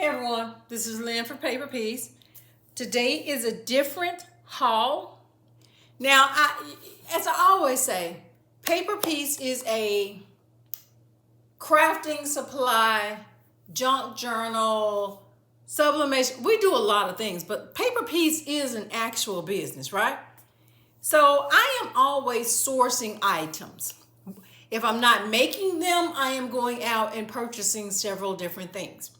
Hey everyone, this is Lynn for Paper Piece. Today is a different haul. Now, as I always say, Paper Piece is a crafting supply, junk journal, sublimation. We do a lot of things, but Paper Piece is an actual business, right? So I am always sourcing items. If I'm not making them, I am going out and purchasing several different things.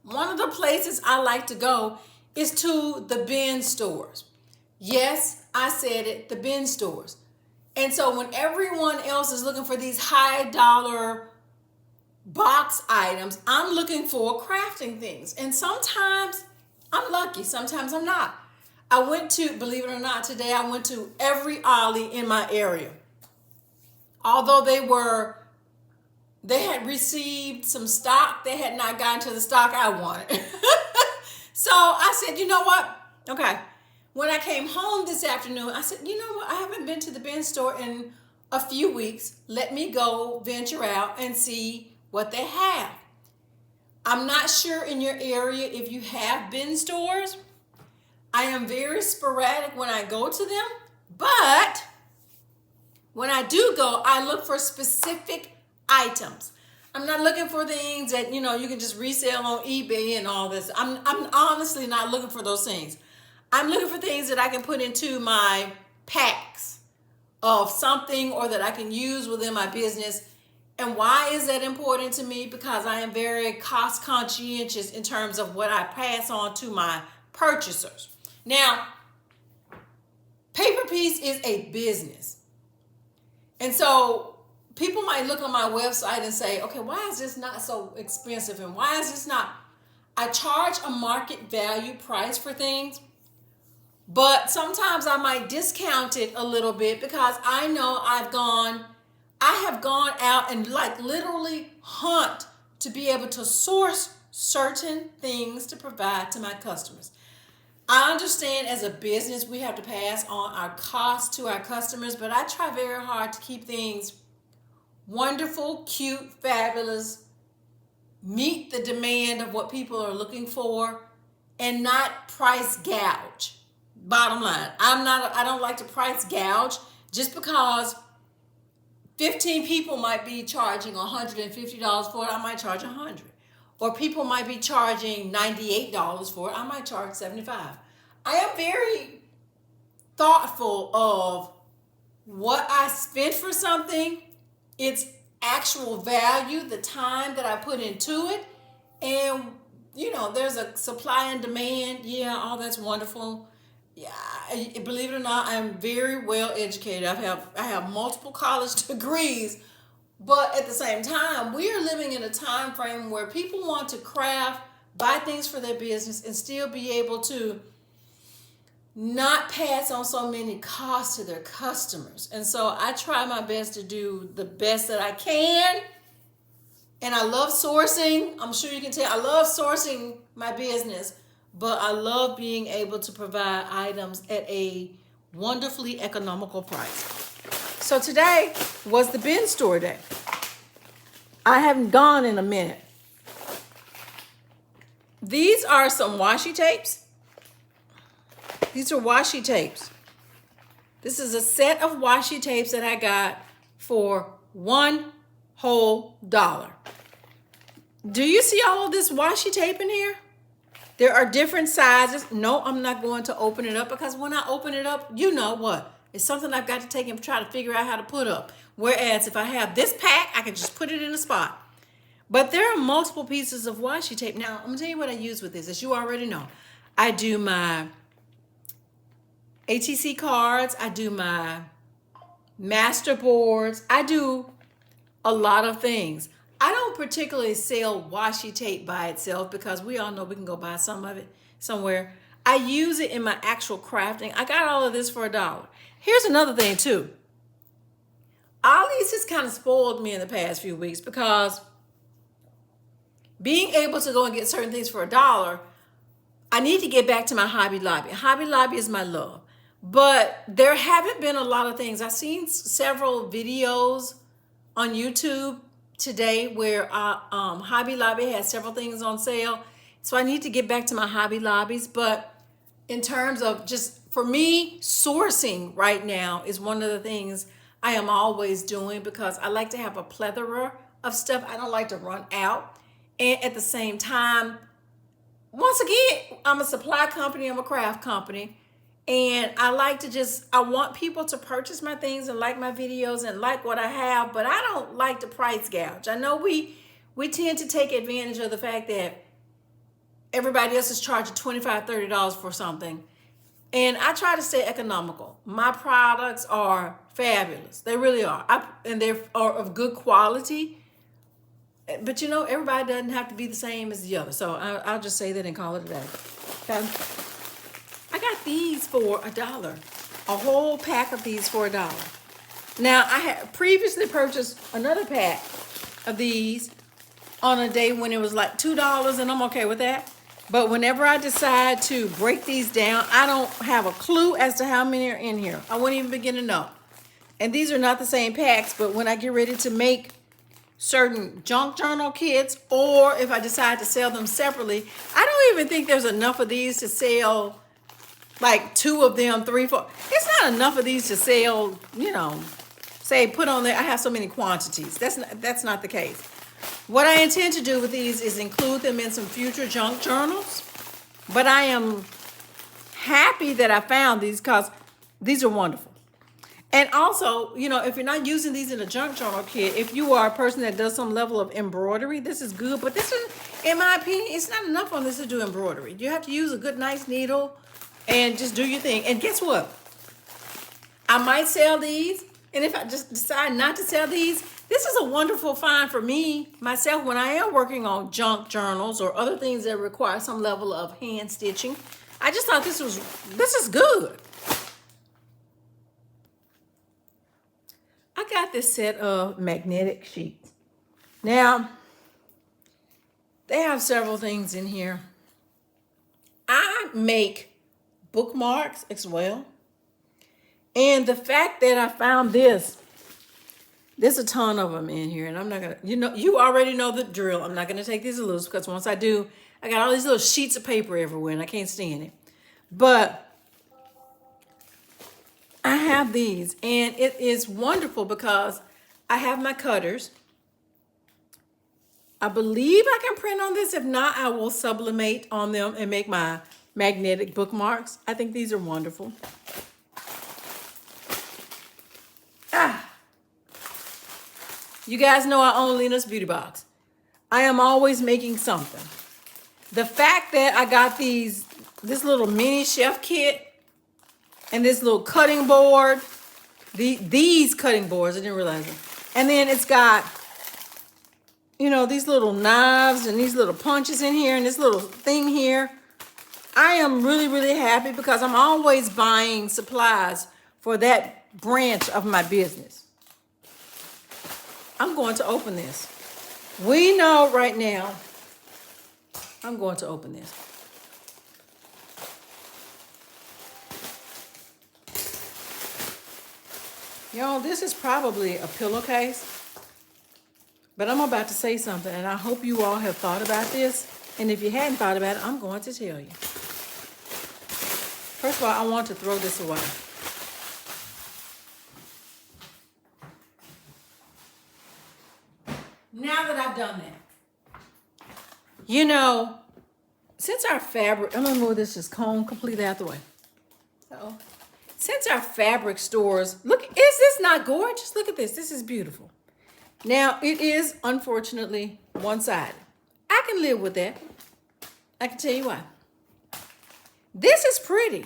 One of the places I like to go is to the bin stores. Yes, I said it, the bin stores. And so when everyone else is looking for these high dollar box items, I'm looking for crafting things. And sometimes I'm lucky, sometimes I'm not. I went to, believe it or not, today I went to every Ollie in my area. Although they had received some stock, they had not gotten to the stock I wanted. So I said, you know what? Okay. When I came home this afternoon, I said, you know what? I haven't been to the bin store in a few weeks. Let me go venture out and see what they have. I'm not sure in your area if you have bin stores. I am very sporadic when I go to them, but when I do go, I look for specific items. I'm not looking for things that, you can just resell on eBay and all this. I'm honestly not looking for those things. I'm looking for things that I can put into my packs of something or that I can use within my business. And why is that important to me? Because I am very cost conscientious in terms of what I pass on to my purchasers. Now, Paper Piece is a business. And so people might look on my website and say, okay, why is this not so expensive? And why is this not? I charge a market value price for things, but sometimes I might discount it a little bit because I know I have gone out and literally hunt to be able to source certain things to provide to my customers. I understand as a business, we have to pass on our costs to our customers, but I try very hard to keep things wonderful, cute, fabulous, meet the demand of what people are looking for, and not price gouge. Bottom line, I don't like to price gouge just because 15 people might be charging $150 for it, I might charge $100. Or people might be charging $98 for it, I might charge $75. I am very thoughtful of what I spent for something, its actual value, the time that I put into it, and there's a supply and demand. Yeah, all that's wonderful. Yeah, believe it or not, I'm very well educated. I have multiple college degrees. But at the same time, we are living in a time frame where people want to craft, buy things for their business, and still be able to not pass on so many costs to their customers. And so I try my best to do the best that I can. And I love sourcing. I'm sure you can tell I love sourcing my business, but I love being able to provide items at a wonderfully economical price. So today was the bin store day. I haven't gone in a minute. These are some washi tapes. These are washi tapes. This is a set of washi tapes that I got for $1 whole. Do you see all of this washi tape in here? There are different sizes. No, I'm not going to open it up because when I open it up, you know what? It's something I've got to take and try to figure out how to put up. Whereas if I have this pack, I can just put it in a spot. But there are multiple pieces of washi tape. Now, I'm going to tell you what I use with this. As you already know, I do my ATC cards. I do my master boards. I do a lot of things. I don't particularly sell washi tape by itself because we all know we can go buy some of it somewhere. I use it in my actual crafting. I got all of this for $1. Here's another thing too. Ollie's has kind of spoiled me in the past few weeks because being able to go and get certain things for $1, I need to get back to my Hobby Lobby. Hobby Lobby is my love. But there haven't been a lot of things. I've seen several videos on YouTube today where Hobby Lobby has several things on sale. So I need to get back to my Hobby Lobbies. But in terms of just, for me, sourcing right now is one of the things I am always doing, because I like to have a plethora of stuff. I don't like to run out. And at the same time, once again, I'm a supply company, I'm a craft company. And I like to just, I want people to purchase my things and like my videos and like what I have, but I don't like to price gouge. I know we tend to take advantage of the fact that everybody else is charging $25, $30 for something. And I try to stay economical. My products are fabulous. They really are. And they are of good quality. But you know, everybody doesn't have to be the same as the other. So I'll just say that and call it a day. Okay? I got these for $1. A whole pack of these for $1. Now, I had previously purchased another pack of these on a day when it was like $2, and I'm okay with that. But whenever I decide to break these down, I don't have a clue as to how many are in here. I wouldn't even begin to know. And these are not the same packs, but when I get ready to make certain junk journal kits, or if I decide to sell them separately, I don't even think there's enough of these to sell, like 2 of them, 3, 4. It's not enough of these to sell, you know, say put on there, I have so many quantities. That's not the case. What I intend to do with these is include them in some future junk journals. But I am happy that I found these, because these are wonderful. And also, you know, if you're not using these in a junk journal kit, if you are a person that does some level of embroidery, this is good. But this is, in my opinion, it's not enough on this to do embroidery. You have to use a good, nice needle and just do your thing. And guess what? I might sell these. And if I just decide not to sell these, this is a wonderful find for me, myself, when I am working on junk journals or other things that require some level of hand stitching. I just thought this is good. I got this set of magnetic sheets. Now, they have several things in here. I make bookmarks as well. And the fact that I found this, there's a ton of them in here, and I'm not gonna, you already know the drill. I'm not gonna take these loose, because once I do, I got all these little sheets of paper everywhere and I can't stand it. But I have these, and it is wonderful because I have my cutters. I believe I can print on this. If not, I will sublimate on them and make my magnetic bookmarks. I think these are wonderful. You guys know I own Lena's Beauty Box. I am always making something. The fact that I got this little mini chef kit and this little cutting board, these cutting boards, I didn't realize it. And then it's got, you know, these little knives and these little punches in here and this little thing here. I am really, really happy, because I'm always buying supplies for that branch of my business. I'm going to open this. We know right now, I'm going to open this. Y'all, this is probably a pillowcase, but I'm about to say something, and I hope you all have thought about this. And if you hadn't thought about it, I'm going to tell you. First of all, I want to throw this away. Now that I've done that, you know, since our fabric, I'm gonna move this just comb completely out the way. Uh-oh. Since our fabric stores, look, is this not gorgeous? Look at this. This is beautiful. Now, it is, unfortunately, one-sided. I can live with that. I can tell you why. This is pretty.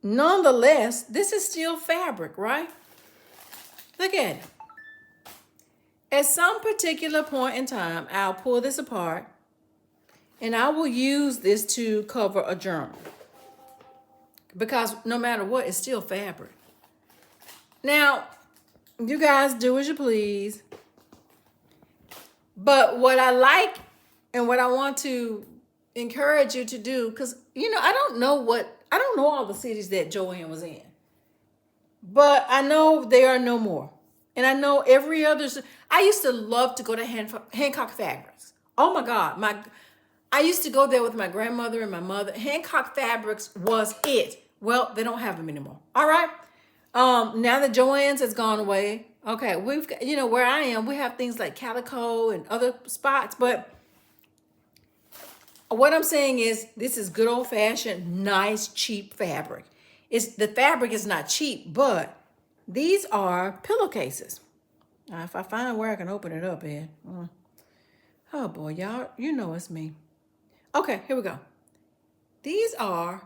Nonetheless, this is still fabric, right? Look at it. At some particular point in time, I'll pull this apart, and I will use this to cover a journal. Because no matter what, it's still fabric. Now, you guys do as you please. But what I like and what I want to encourage you to do, because, you know, I don't know all the cities that Joanne was in. But I know there are no more. And I know every other, I used to love to go to Hancock Fabrics Oh my God. I used to go there with my grandmother and my mother. Hancock Fabrics was it. Well, they don't have them anymore. All right. Now that Joann's has gone away. Okay, we've got, where I am, we have things like Calico and other spots, but what I'm saying is this is good old fashioned, nice, cheap fabric. The fabric is not cheap, but these are pillowcases. Now, if I find where I can open it up, Ed. Oh boy, y'all, you know it's me. Okay, here we go. These are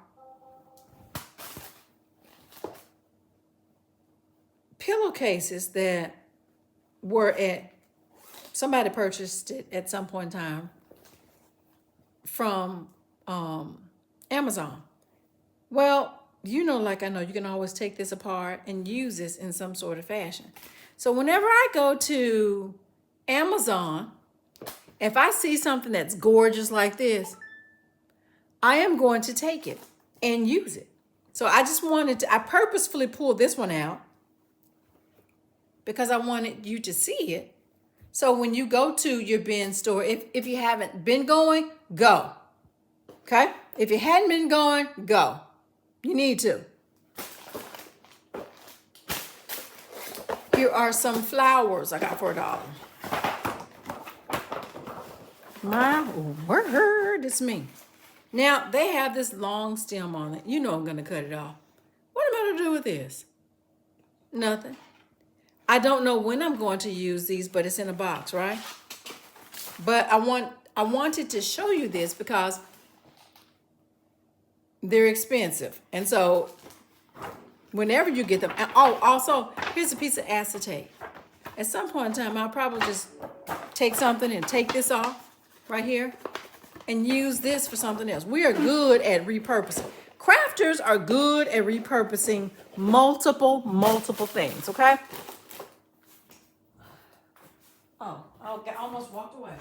pillowcases that somebody purchased it at some point in time from Amazon. Well, like I know, you can always take this apart and use this in some sort of fashion. So whenever I go to Amazon, if I see something that's gorgeous like this, I am going to take it and use it. So I purposefully pulled this one out because I wanted you to see it. So when you go to your bin store, if you haven't been going, go. Okay? If you hadn't been going, go. You need to. Here are some flowers I got for $1. My word, it's me. Now, they have this long stem on it. You know I'm going to cut it off. What am I going to do with this? Nothing. I don't know when I'm going to use these, but it's in a box, right? But I wanted to show you this because they're expensive. And so whenever you get them, also, here's a piece of acetate. At some point in time, I'll probably just take something and take this off right here and use this for something else. We are good at repurposing. Crafters are good at repurposing multiple things, okay? Oh, I almost walked away.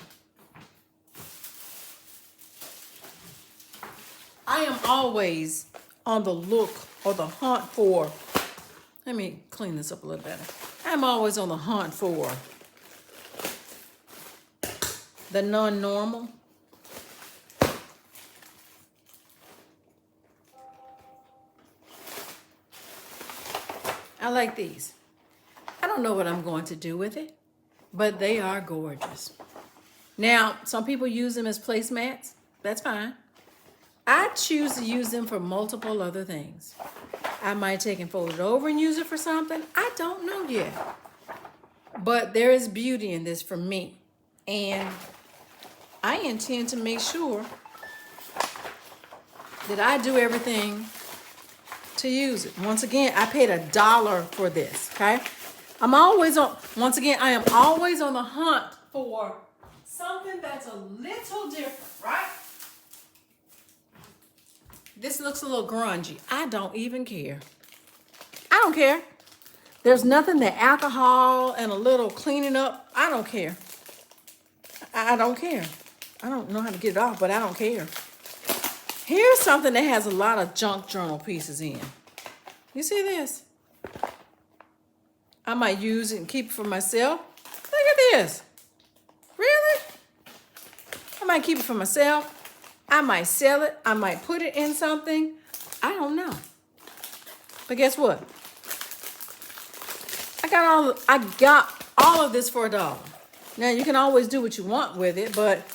I am always on the look or the hunt for, let me clean this up a little better. I'm always on the hunt for the non-normal. I like these. I don't know what I'm going to do with it, but they are gorgeous. Now, some people use them as placemats. That's fine. I choose to use them for multiple other things. I might take and fold it over and use it for something. I don't know yet. But there is beauty in this for me. And I intend to make sure that I do everything to use it. Once again, I paid $1 for this, okay? I am always on the hunt for something that's a little different, right? This looks a little grungy. I don't even care. I don't care. There's nothing that alcohol and a little cleaning up, I don't care. I don't care. I don't know how to get it off, but I don't care. Here's something that has a lot of junk journal pieces in. You see this? I might use it and keep it for myself. Look at this. Really? I might keep it for myself. I might sell it. I might put it in something. I don't know. But guess what? I got all of this for $1. Now, you can always do what you want with it, but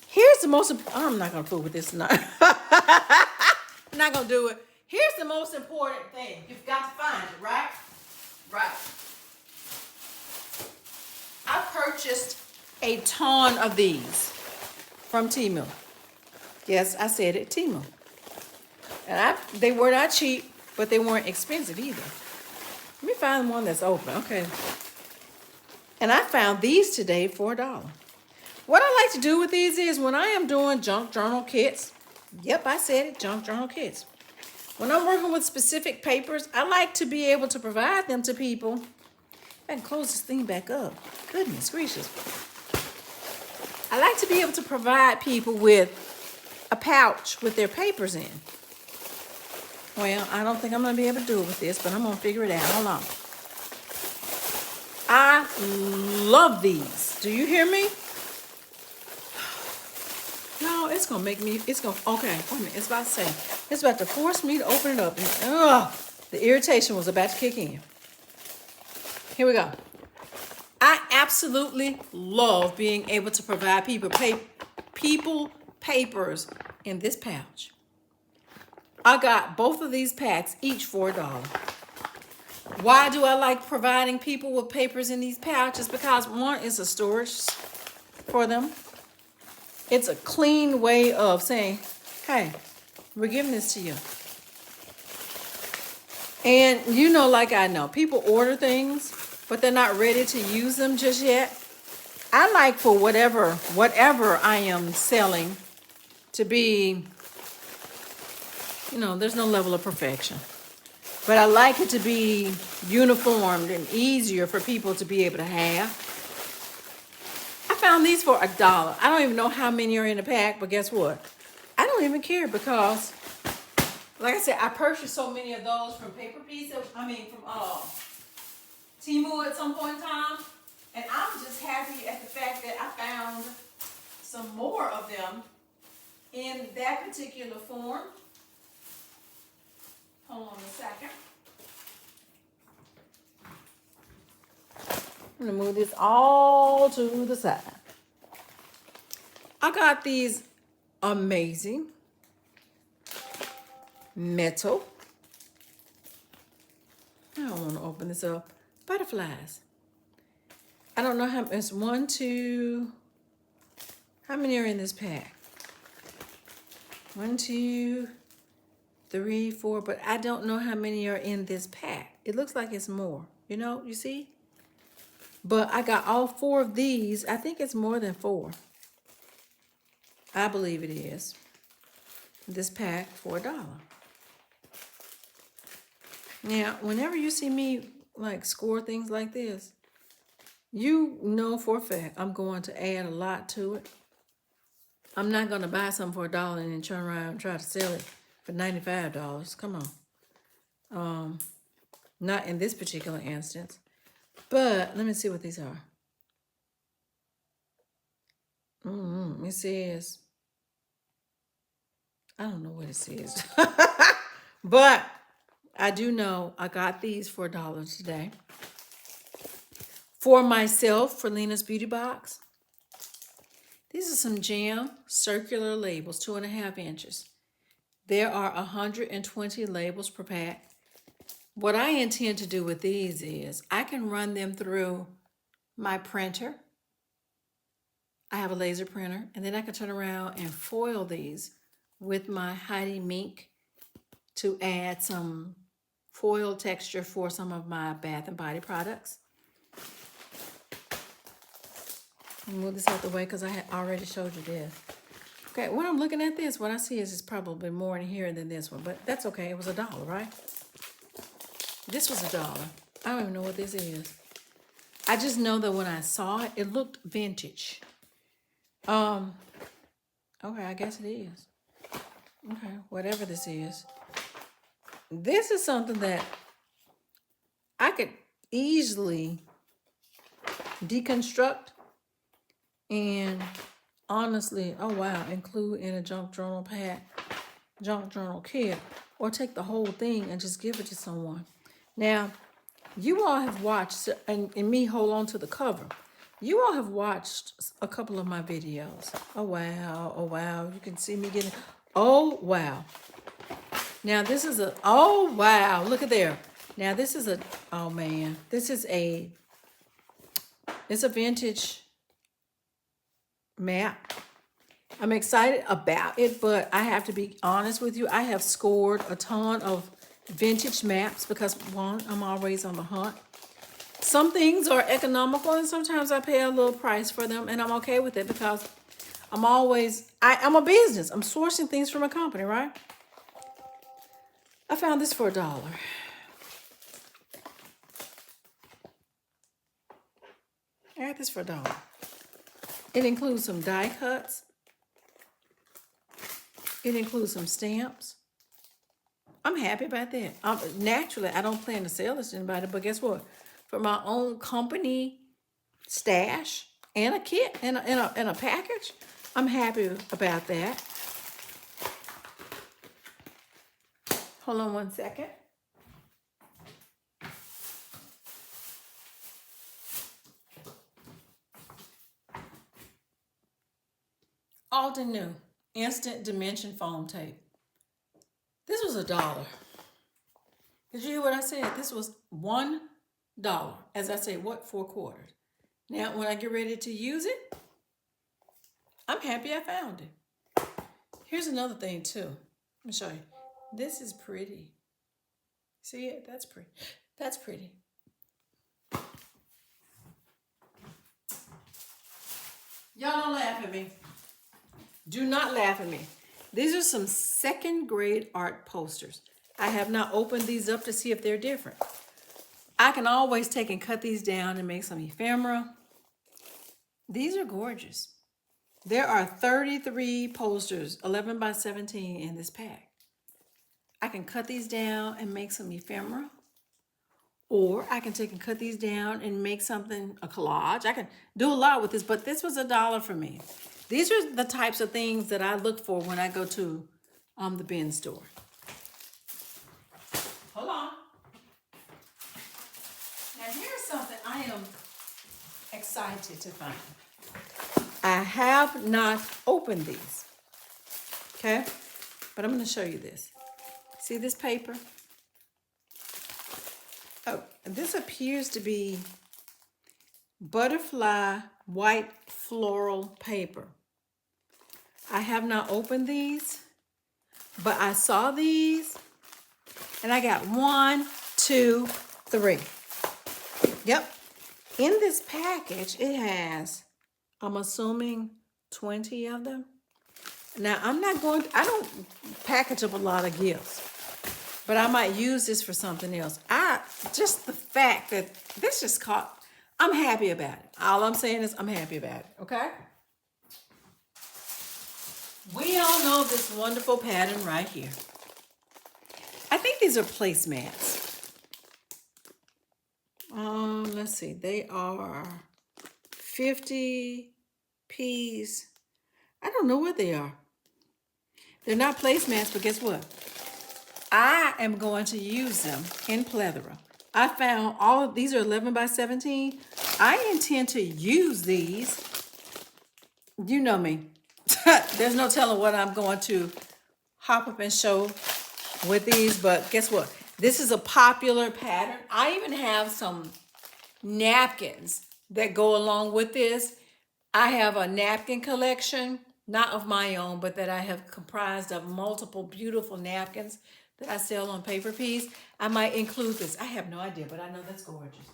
here's the most, I'm not going to fool with this tonight. I'm not going to do it. Here's the most important thing. You've got to find it, right? Right. I purchased a ton of these from Temu. Yes, I said it, Temu. And they were not cheap, but they weren't expensive either. Let me find one that's open. Okay. And I found these today for $1. What I like to do with these is when I am doing junk journal kits, yep, I said it, junk journal kits. When I'm working with specific papers, I like to be able to provide them to people. I can close this thing back up. Goodness gracious. I like to be able to provide people with a pouch with their papers in. Well, I don't think I'm going to be able to do it with this, but I'm going to figure it out. Hold on. I love these. Do you hear me? gonna make me, it's gonna, okay, wait a minute, it's about to say, it's about to force me to open it up. And, the irritation was about to kick in. Here we go. I absolutely love being able to provide people papers in this pouch. I got both of these packs, each for $1. Why do I like providing people with papers in these pouches? Because one is a storage for them. It's a clean way of saying, hey, we're giving this to you. And you know, like I know, people order things, but they're not ready to use them just yet. I like for whatever I am selling to be, you know, there's no level of perfection. But I like it to be uniformed and easier for people to be able to have. I found these for $1. I don't even know how many are in a pack, but guess what? I don't even care because, like I said, I purchased so many of those from from Temu at some point in time. And I'm just happy at the fact that I found some more of them in that particular form. Hold on a second. I'm gonna move this all to the side. I got these amazing metal. I don't want to open this up. Butterflies. I don't know how, it's 1, 2, how many are in this pack? 1, 2, 3, 4, but I don't know how many are in this pack. It looks like it's more, you know, you see? But I got all 4 of these. I think it's more than 4. I believe it is. This pack for $1. Now, whenever you see me like score things like this, you know for a fact I'm going to add a lot to it. I'm not going to buy something for $1 and then turn around and try to sell it for $95. Come on. Not in this particular instance. But let me see what these are. It says, I don't know what it says. But I do know I got these for $1 today. For myself, for Lena's Beauty Box, these are some jam circular labels, 2.5 inches. There are 120 labels per pack. What I intend to do with these is I can run them through my printer. I have a laser printer, and then I can turn around and foil these with my Heidi Mink to add some foil texture for some of my Bath and Body products. I'll move this out the way because I had already showed you this. Okay, when I'm looking at this, what I see is it's probably more in here than this one, but that's okay. It was $1, right? This was $1. I don't even know what this is. I just know that when I saw it, it looked vintage. Okay, I guess it is. Okay, whatever this is. This is something that I could easily deconstruct and honestly, oh wow, include in a junk journal pack, junk journal kit, or take the whole thing and just give it to someone. Now, you all have watched, and me hold on to the cover. You all have watched a couple of my videos. Oh wow, you can see me getting, oh wow. Now this is a, oh wow, look at there. Now this is a, oh man, this is a, it's a vintage map. I'm excited about it, but I have to be honest with you. I have scored a ton of vintage maps because one, I'm always on the hunt. Some things are economical and sometimes I pay a little price for them, and I'm okay with it because I'm always, I'm a business. I'm sourcing things from a company, right? I found this for $1. I got this for $1. It includes some die cuts. It includes some stamps. I'm happy about that. Naturally, I don't plan to sell this to anybody, but guess what? For my own company stash and a kit and a package, I'm happy about that. Hold on one second. Alden New Instant Dimension Foam Tape. This was $1. Did you hear what I said? This was $1. As I said, what, 4 quarters. Now, when I get ready to use it, I'm happy I found it. Here's another thing too. Let me show you. This is pretty. See it? That's pretty. That's pretty. Y'all don't laugh at me. Do not laugh at me. These are some 2nd grade art posters. I have not opened these up to see if they're different. I can always take and cut these down and make some ephemera. These are gorgeous. There are 33 posters, 11 by 17 in this pack. I can cut these down and make some ephemera. Or I can take and cut these down and make something, a collage. I can do a lot with this, but this was $1 for me. These are the types of things that I look for when I go to the bin store. Hold on. Now here's something I am excited to find. I have not opened these, okay? But I'm going to show you this. See this paper? Oh, this appears to be butterfly white floral paper. I have not opened these, but I saw these and I got 1, 2, 3. Yep. In this package, it has, I'm assuming, 20 of them. Now, I don't package up a lot of gifts, but I might use this for something else. Just the fact that this just caught, I'm happy about it. All I'm saying is I'm happy about it, okay? We all know this wonderful pattern right here. I think these are placemats. Let's see, they are 50 piece. I don't know what they are. They're not placemats, but guess what? I am going to use them in plethora. I found all of these are 11 by 17. I intend to use these. You know me. There's no telling what I'm going to hop up and show with these, but guess what? This is a popular pattern. I even have some napkins that go along with this. I have a napkin collection, not of my own, but that I have comprised of multiple beautiful napkins that I sell on Paper Piece. I might include this. I have no idea, but I know that's gorgeous.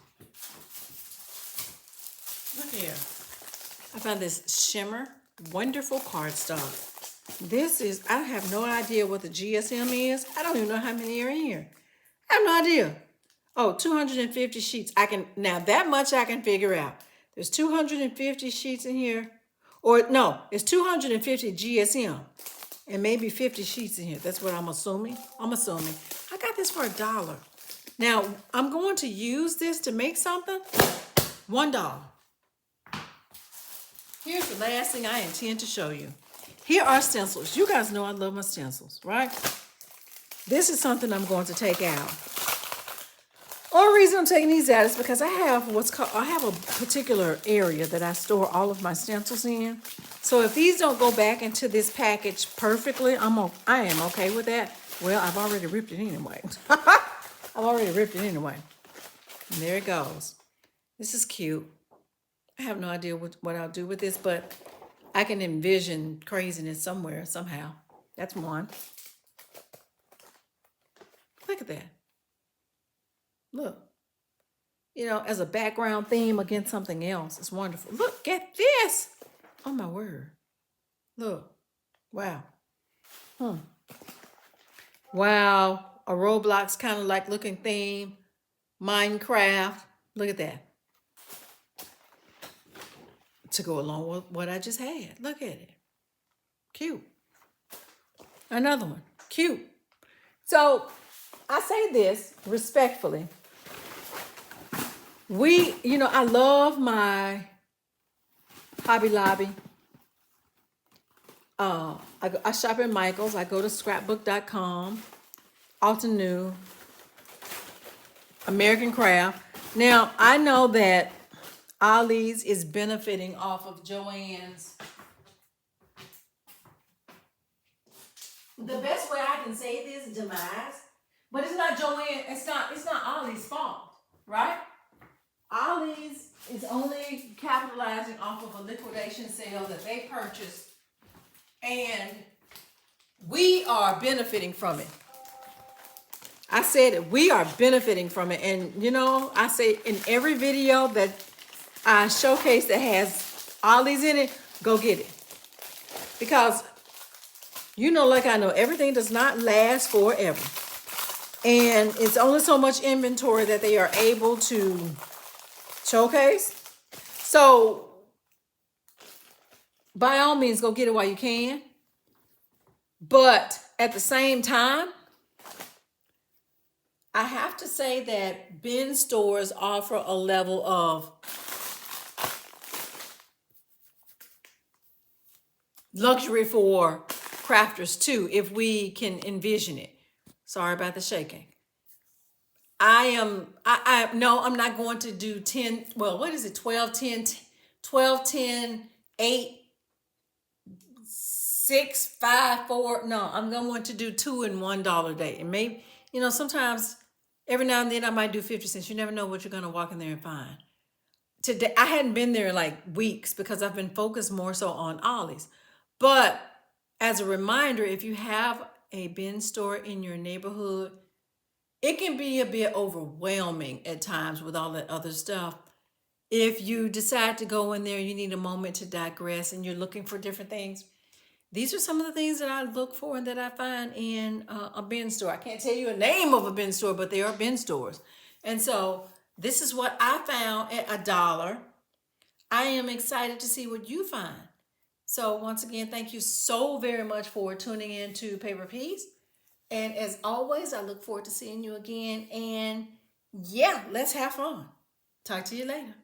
Look here. I found this shimmer, wonderful cardstock. This is, I have no idea what the GSM is. I don't even know how many are in here. I have no idea. Oh, 250 sheets. Now that much I can figure out. There's 250 sheets in here. Or no, it's 250 GSM. And maybe 50 sheets in here. That's what I'm assuming. I got this for $1. Now, I'm going to use this to make something. $1. Here's the last thing I intend to show you. Here are stencils. You guys know I love my stencils, right? This is something I'm going to take out. Only reason I'm taking these out is because I have a particular area that I store all of my stencils in. So if these don't go back into this package perfectly, I am okay with that. Well, I've already ripped it anyway. And there it goes. This is cute. I have no idea what I'll do with this, but I can envision craziness somewhere, somehow. That's one. Look at that. Look. You know, as a background theme against something else. It's wonderful. Look at this. Oh, my word. Look. Wow. Wow. A Roblox kind of like looking theme. Minecraft. Look at that. To go along with what I just had. Look at it. Cute. Another one. Cute. So, I say this respectfully. I love my Hobby Lobby. I shop at Michael's. I go to scrapbook.com. Alton New, American Craft. Now, I know that Ollie's is benefiting off of Joann's. The best way I can say this, demise, but it's not Joanne, it's not Ollie's fault, right? Ollie's is only capitalizing off of a liquidation sale that they purchased, and we are benefiting from it. I said it, we are benefiting from it. And you know, I say in every video that I showcase that has Ollie's in it, go get it. Because you know, like I know, everything does not last forever. And it's only so much inventory that they are able to showcase. So by all means, go get it while you can. But at the same time, I have to say that bin stores offer a level of luxury for crafters too, if we can envision it. Sorry about the shaking. No, I'm not going to do 10, well, what is it? 12, 10, 12, 10, 8, 6, 5, 4. No, I'm going to do $2 and $1 a day. And maybe, you know, sometimes every now and then I might do 50 cents. You never know what you're going to walk in there and find. Today, I hadn't been there in like weeks because I've been focused more so on Ollie's. But as a reminder, if you have a bin store in your neighborhood, it can be a bit overwhelming at times with all that other stuff. If you decide to go in there, you need a moment to digress and you're looking for different things. These are some of the things that I look for and that I find in a bin store. I can't tell you a name of a bin store, but they are bin stores. And so this is what I found at $1. I am excited to see what you find. So once again, thank you so very much for tuning in to Paper Peace. And as always, I look forward to seeing you again. And yeah, let's have fun. Talk to you later.